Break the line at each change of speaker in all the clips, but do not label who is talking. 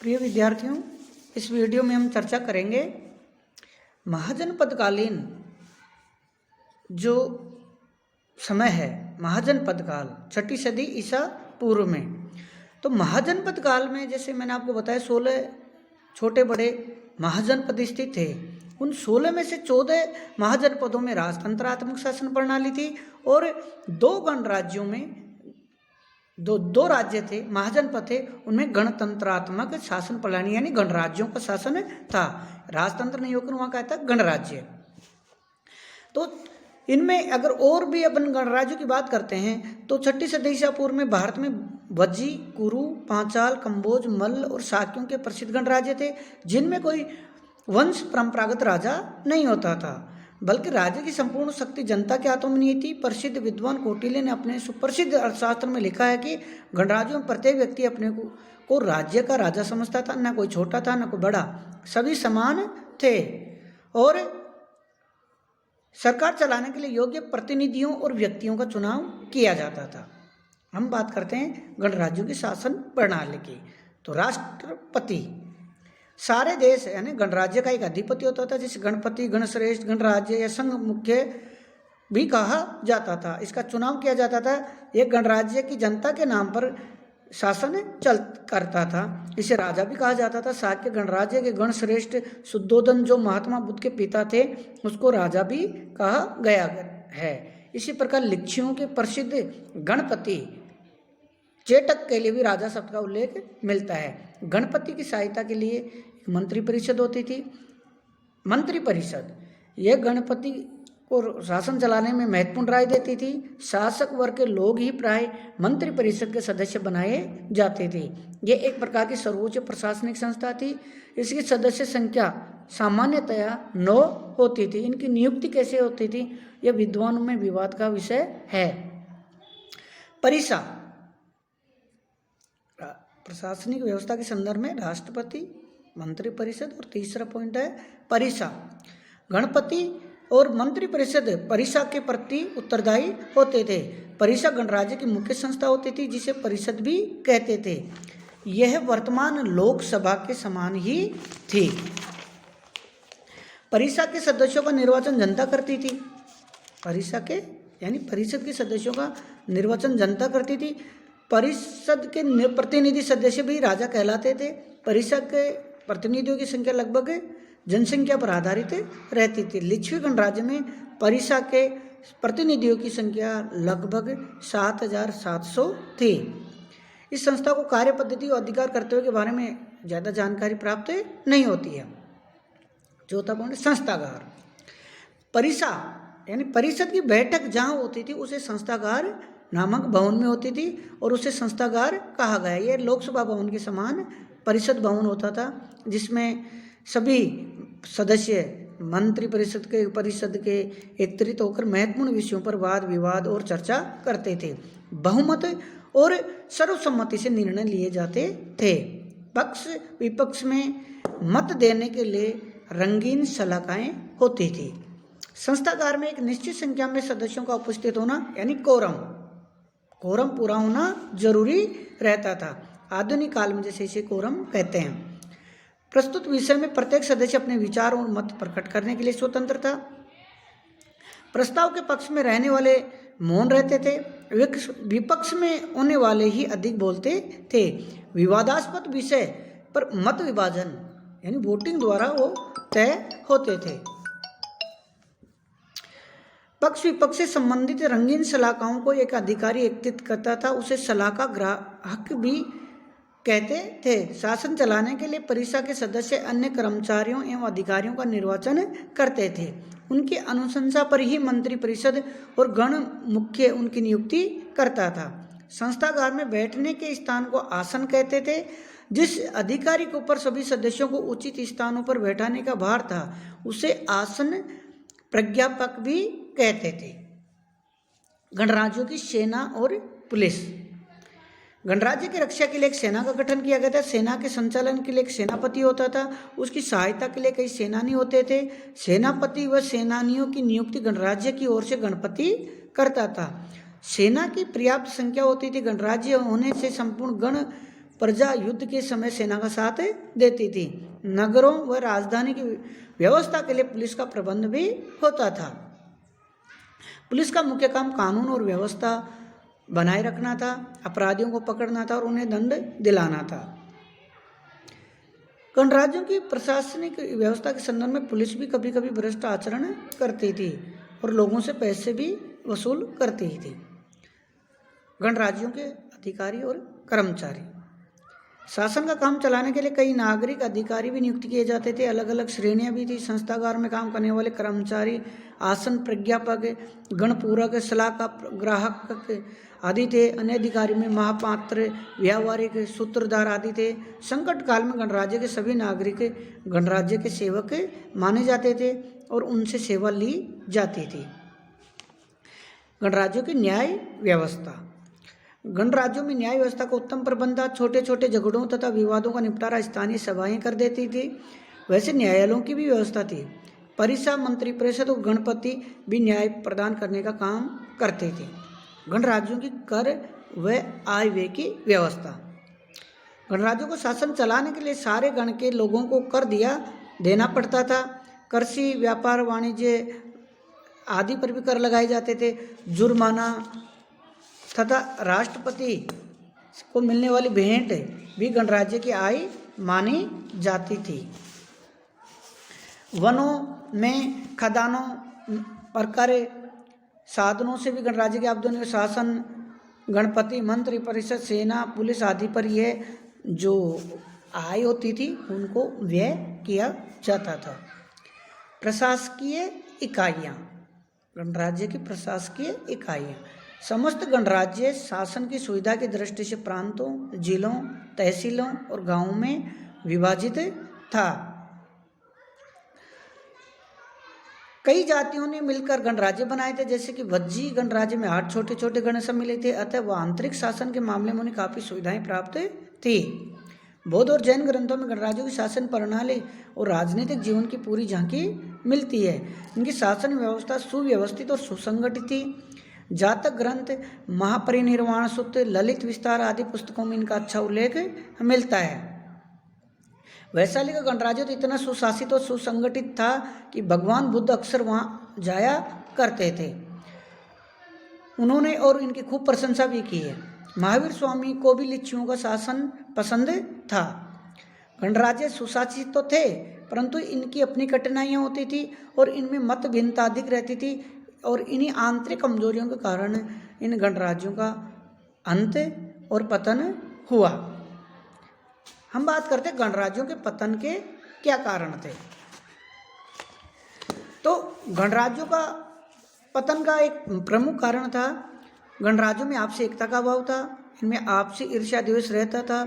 प्रिय विद्यार्थियों, इस वीडियो में हम चर्चा करेंगे महाजनपदकालीन जो समय है, महाजनपद काल 6ठी सदी ईसा पूर्व में। तो महाजनपद काल में जैसे मैंने आपको बताया 16 छोटे बड़े महाजनपद स्थित थे। उन 16 में से 14 महाजनपदों में राजतंत्रात्मक शासन प्रणाली थी और 2 गणराज्यों में दो राज्य थे, महाजनपद थे, उनमें गणतंत्रात्मक शासन प्रणाली यानी गणराज्यों का शासन था। राजतंत्र नहीं होकर वहाँ कहता गणराज्य। तो इनमें अगर और भी अपन गणराज्यों की बात करते हैं तो 6ठी सदी ईसा पूर्व में भारत में वज्जी, कुरु, पांचाल, कंबोज, मल्ल और शाक्यों के प्रसिद्ध गणराज्य थे, जिनमें कोई वंश परंपरागत राजा नहीं होता था, बल्कि राज्य की संपूर्ण शक्ति जनता के हाथों में नहीं थी। प्रसिद्ध विद्वान कौटिल्य ने अपने सुप्रसिद्ध अर्थशास्त्र में लिखा है कि गणराज्यों में प्रत्येक व्यक्ति अपने को राज्य का राजा समझता था, न कोई छोटा था न कोई बड़ा, सभी समान थे और सरकार चलाने के लिए योग्य प्रतिनिधियों और व्यक्तियों का चुनाव किया जाता था। हम बात करते हैं गणराज्यों की शासन प्रणाली की। तो राष्ट्रपति सारे देश यानी गणराज्य का एक अधिपति होता था, जिसे गणपति, गणश्रेष्ठ, गणराज्य या संघ मुख्य भी कहा जाता था। इसका चुनाव किया जाता था। यह गणराज्य की जनता के नाम पर शासन करता था। इसे राजा भी कहा जाता था। शाक्य गणराज्य के गणश्रेष्ठ शुद्धोधन जो महात्मा बुद्ध के पिता थे, उसको राजा भी कहा गया है। इसी प्रकार लिच्छियों के प्रसिद्ध गणपति चेटक के लिए भी राजा शब्द का उल्लेख मिलता है। गणपति की सहायता के लिए एक मंत्री परिषद होती थी। मंत्री परिषद यह गणपति को शासन चलाने में महत्वपूर्ण राय देती थी। शासक वर्ग के लोग ही प्राय मंत्री परिषद के सदस्य बनाए जाते थे। यह एक प्रकार की सर्वोच्च प्रशासनिक संस्था थी। इसकी सदस्य संख्या सामान्यतया 9 होती थी। इनकी नियुक्ति कैसे होती थी, यह विद्वानों में विवाद का विषय है। परिषा प्रशासनिक व्यवस्था के संदर्भ में राष्ट्रपति, मंत्री परिषद और तीसरा पॉइंट है परिषा। गणपति और मंत्री परिषद परिषा के प्रति उत्तरदायी होते थे। परिषा गणराज्य की मुख्य संस्था होती थी, जिसे परिषद भी कहते थे। यह वर्तमान लोकसभा के समान ही थी। परिषा के सदस्यों का निर्वाचन जनता करती थी। परिषा के यानी परिषद के सदस्यों का निर्वाचन जनता करती थी। परिषद के प्रतिनिधि सदस्य भी राजा कहलाते थे। परिषद के प्रतिनिधियों की संख्या लगभग जनसंख्या पर आधारित रहती थी। लिच्छवी गणराज्य में परिषा के प्रतिनिधियों की संख्या लगभग 7,700 थी। इस संस्था को कार्य पद्धति और अधिकार कर्तव्य के बारे में ज़्यादा जानकारी प्राप्त नहीं होती है। चौथा पॉइंट संस्थागार। परिषा यानी परिषद की बैठक जहाँ होती थी उसे संस्थागार नामक भवन में होती थी और उसे संस्थागार कहा गया। यह लोकसभा भवन के समान परिषद भवन होता था, जिसमें सभी सदस्य मंत्री परिषद के एकत्रित होकर महत्वपूर्ण विषयों पर वाद विवाद और चर्चा करते थे। बहुमत और सर्वसम्मति से निर्णय लिए जाते थे। पक्ष विपक्ष में मत देने के लिए रंगीन सलाखाएं होती थी। संस्थागार में एक निश्चित संख्या में सदस्यों का उपस्थित होना यानी कोरम पूरा होना जरूरी रहता था। आधुनिक काल में जैसे इसे कोरम कहते हैं। प्रस्तुत विषय में प्रत्येक सदस्य अपने विचार और मत प्रकट करने के लिए स्वतंत्र था। प्रस्ताव के पक्ष में रहने वाले मौन रहते थे। विपक्ष में होने वाले ही अधिक बोलते थे। विवादास्पद विषय पर मत विभाजन यानी वोटिंग द्वारा वो तय होते थे। पक्ष विपक्ष से संबंधित रंगीन सलाहकारों को एक अधिकारी एकत्रित करता था। उसे सलाहकार ग्राहक भी कहते थे। शासन चलाने के लिए परिषा के सदस्य अन्य कर्मचारियों एवं अधिकारियों का निर्वाचन करते थे। उनकी अनुशंसा पर ही मंत्री परिषद और गण मुख्य उनकी नियुक्ति करता था। संस्थागार में बैठने के स्थान को आसन कहते थे। जिस अधिकारी के ऊपर सभी सदस्यों को उचित स्थानों पर बैठाने का भार था, उसे आसन प्रज्ञापक भी कहते थे। गणराज्यों की सेना और पुलिस। गणराज्य की रक्षा के लिए एक सेना का गठन किया गया था। सेना के संचालन के लिए एक सेनापति होता था। उसकी सहायता के लिए कई सेनानी होते थे। सेनापति व सेनानियों की नियुक्ति गणराज्य की ओर से गणपति करता था। सेना की पर्याप्त संख्या होती थी। गणराज्य होने से संपूर्ण गण प्रजा युद्ध के समय सेना का साथ देती थी। नगरों व राजधानी की व्यवस्था के लिए पुलिस का प्रबंध भी होता था। पुलिस का मुख्य काम कानून और व्यवस्था बनाए रखना था, अपराधियों को पकड़ना था और उन्हें दंड दिलाना था। गणराज्यों की प्रशासनिक व्यवस्था के संदर्भ में पुलिस भी कभी कभी भ्रष्ट आचरण करती थी और लोगों से पैसे भी वसूल करती थी। गणराज्यों के अधिकारी और कर्मचारी, शासन का काम चलाने के लिए कई नागरिक अधिकारी भी नियुक्त किए जाते थे। अलग अलग श्रेणियां भी थी। संस्थागार में काम करने वाले कर्मचारी, आसन प्रज्ञापक, गणपूरक, सलाहकार, ग्राहक आदि थे। अन्य अधिकारी में महापात्र, व्यावहारिक, सूत्रधार आदि थे। संकट काल में गणराज्य के सभी नागरिक गणराज्य के सेवक माने जाते थे और उनसे सेवा ली जाती थी। गणराज्यों की न्याय व्यवस्था, गणराज्यों में न्याय व्यवस्था का उत्तम प्रबंध था। छोटे छोटे झगड़ों तथा विवादों का निपटारा स्थानीय सभाएं कर देती थी। वैसे न्यायालयों की भी व्यवस्था थी। परिषद, मंत्री परिषद और गणपति भी न्याय प्रदान करने का काम करते थे। गणराज्यों की कर व आय व्यय की व्यवस्था, गणराज्यों को शासन चलाने के लिए सारे गण के लोगों को कर देना पड़ता था। कृषि, व्यापार, वाणिज्य आदि पर भी कर लगाए जाते थे। जुर्माना तथा राष्ट्रपति को मिलने वाली भेंट भी गणराज्य की आय मानी जाती थी। वनों में खदानों प्रकार साधनों से भी गणराज्य के आमदनी, शासन, गणपति, मंत्री परिषद, सेना, पुलिस आदि पर यह जो आय होती थी उनको व्यय किया जाता था। प्रशासकीय इकाइयाँ, गणराज्य की प्रशासकीय इकाइयाँ, समस्त गणराज्य शासन की सुविधा की दृष्टि से प्रांतों, जिलों, तहसीलों और गांवों में विभाजित था। कई जातियों ने मिलकर गणराज्य बनाए थे, जैसे कि वज्जी गणराज्य में 8 छोटे छोटे गण सम्मिलित थे। अतः वह आंतरिक शासन के मामले में उन्हें काफ़ी सुविधाएं प्राप्त थी। बौद्ध और जैन ग्रंथों में गणराज्यों की शासन प्रणाली और राजनीतिक जीवन की पूरी झांकी मिलती है। इनकी शासन व्यवस्था सुव्यवस्थित और सुसंगठित थी। जातक ग्रंथ, महापरिनिर्वाण सूत्र, ललित विस्तार आदि पुस्तकों में इनका अच्छा उल्लेख मिलता है। वैशाली का गणराज्य तो इतना सुशासित और सुसंगठित था कि भगवान बुद्ध अक्सर वहाँ जाया करते थे। उन्होंने और इनकी खूब प्रशंसा भी की है। महावीर स्वामी को भी लिच्छियों का शासन पसंद था। गणराज्य सुशासित तो थे परंतु इनकी अपनी कठिनाइयाँ होती थी और इनमें मत भिन्नता अधिक रहती थी और इन्हीं आंतरिक कमजोरियों के कारण इन गणराज्यों का अंत और पतन हुआ। हम बात करते गणराज्यों के पतन के क्या कारण थे। तो गणराज्यों का पतन का एक प्रमुख कारण था गणराज्यों में आपसी एकता का अभाव था। इनमें आपसी ईर्ष्या द्वेष रहता था।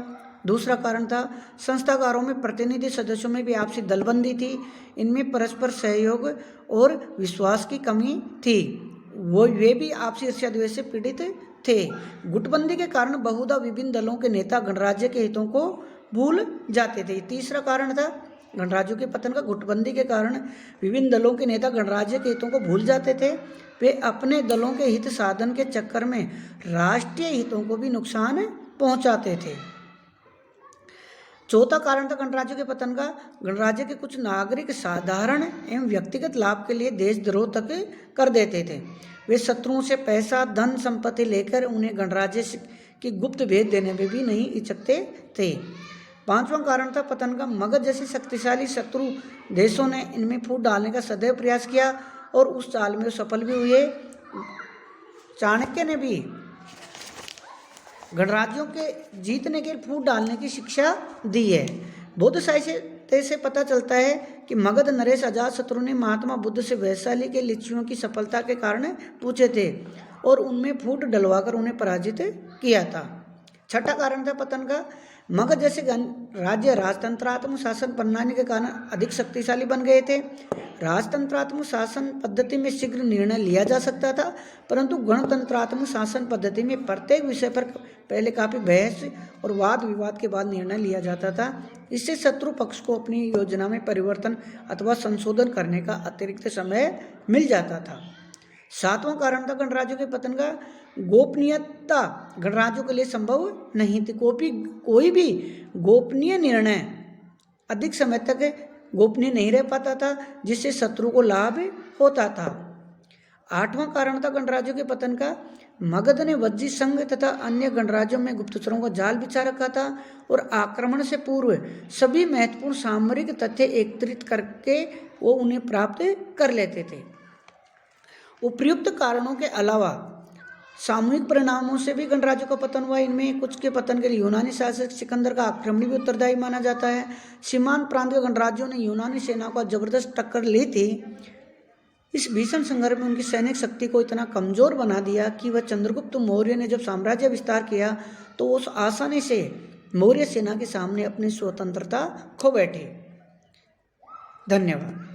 दूसरा कारण था संस्थागारों में प्रतिनिधि सदस्यों में भी आपसी दलबंदी थी। इनमें परस्पर सहयोग और विश्वास की कमी थी। वे भी आपसी ईर्ष्या द्वेष से पीड़ित थे। गुटबंदी के कारण बहुधा विभिन्न दलों के नेता गणराज्य के हितों को भूल जाते थे। तीसरा कारण था गणराज्यों के पतन का। गुटबंदी के कारण विभिन्न दलों के नेता गणराज्य के हितों को भूल जाते थे। वे अपने दलों के हित साधन के चक्कर में राष्ट्रीय हितों को भी नुकसान पहुंचाते थे। चौथा कारण था गणराज्य के पतन का। गणराज्य के कुछ नागरिक साधारण एवं व्यक्तिगत लाभ के लिए देशद्रोह तक कर देते थे। वे शत्रुओं से पैसा, धन, संपत्ति लेकर उन्हें गणराज्य की गुप्त भेद देने में भी नहीं हिचकते थे। पांचवां कारण था पतन का। मगध जैसे शक्तिशाली शत्रु देशों ने इनमें फूट डालने का सदैव प्रयास किया और उस चाल में सफल भी हुए। चाणक्य ने भी गणराज्यों के जीतने के फूट डालने की शिक्षा दी है। बौद्ध साहित्य से पता चलता है कि मगध नरेश अजातशत्रु ने महात्मा बुद्ध से वैशाली के लिच्छियों की सफलता के कारण पूछे थे और उनमें फूट डलवाकर उन्हें पराजित किया था। छठा कारण था पतन का। मगध जैसे राज्य राजतंत्रात्मक शासन प्रणाली के कारण अधिक शक्तिशाली बन गए थे। राजतंत्रात्मक शासन पद्धति में शीघ्र निर्णय लिया जा सकता था, परंतु गणतंत्रात्मक शासन पद्धति में प्रत्येक विषय पर पहले काफ़ी बहस और वाद विवाद के बाद निर्णय लिया जाता था। इससे शत्रु पक्ष को अपनी योजना में परिवर्तन अथवा संशोधन करने का अतिरिक्त समय मिल जाता था। सातवां कारण था गणराज्यों के पतन का। गोपनीयता गणराज्यों के लिए संभव नहीं थी। कोई भी गोपनीय निर्णय अधिक समय तक गोपनीय नहीं रह पाता था, जिससे शत्रु को लाभ होता था। 8वां कारण था गणराज्यों के पतन का, मगध ने वज्जी संघ तथा अन्य गणराज्यों में गुप्तचरों का जाल बिछा रखा था और आक्रमण से पूर्व सभी महत्वपूर्ण सामरिक तथ्य एकत्रित करके वो उन्हें प्राप्त कर लेते थे। उपयुक्त कारणों के अलावा सामूहिक परिणामों से भी गणराज्यों का पतन हुआ। इनमें कुछ के पतन के लिए यूनानी शासक सिकंदर का आक्रमण भी उत्तरदायी माना जाता है। सीमांत प्रांत के गणराज्यों ने यूनानी सेना को जबरदस्त टक्कर ली थी। इस भीषण संघर्ष में उनकी सैनिक शक्ति को इतना कमजोर बना दिया कि वह चंद्रगुप्त मौर्य ने जब साम्राज्य विस्तार किया तो उस आसानी से मौर्य सेना के सामने अपनी स्वतंत्रता खो बैठे। धन्यवाद।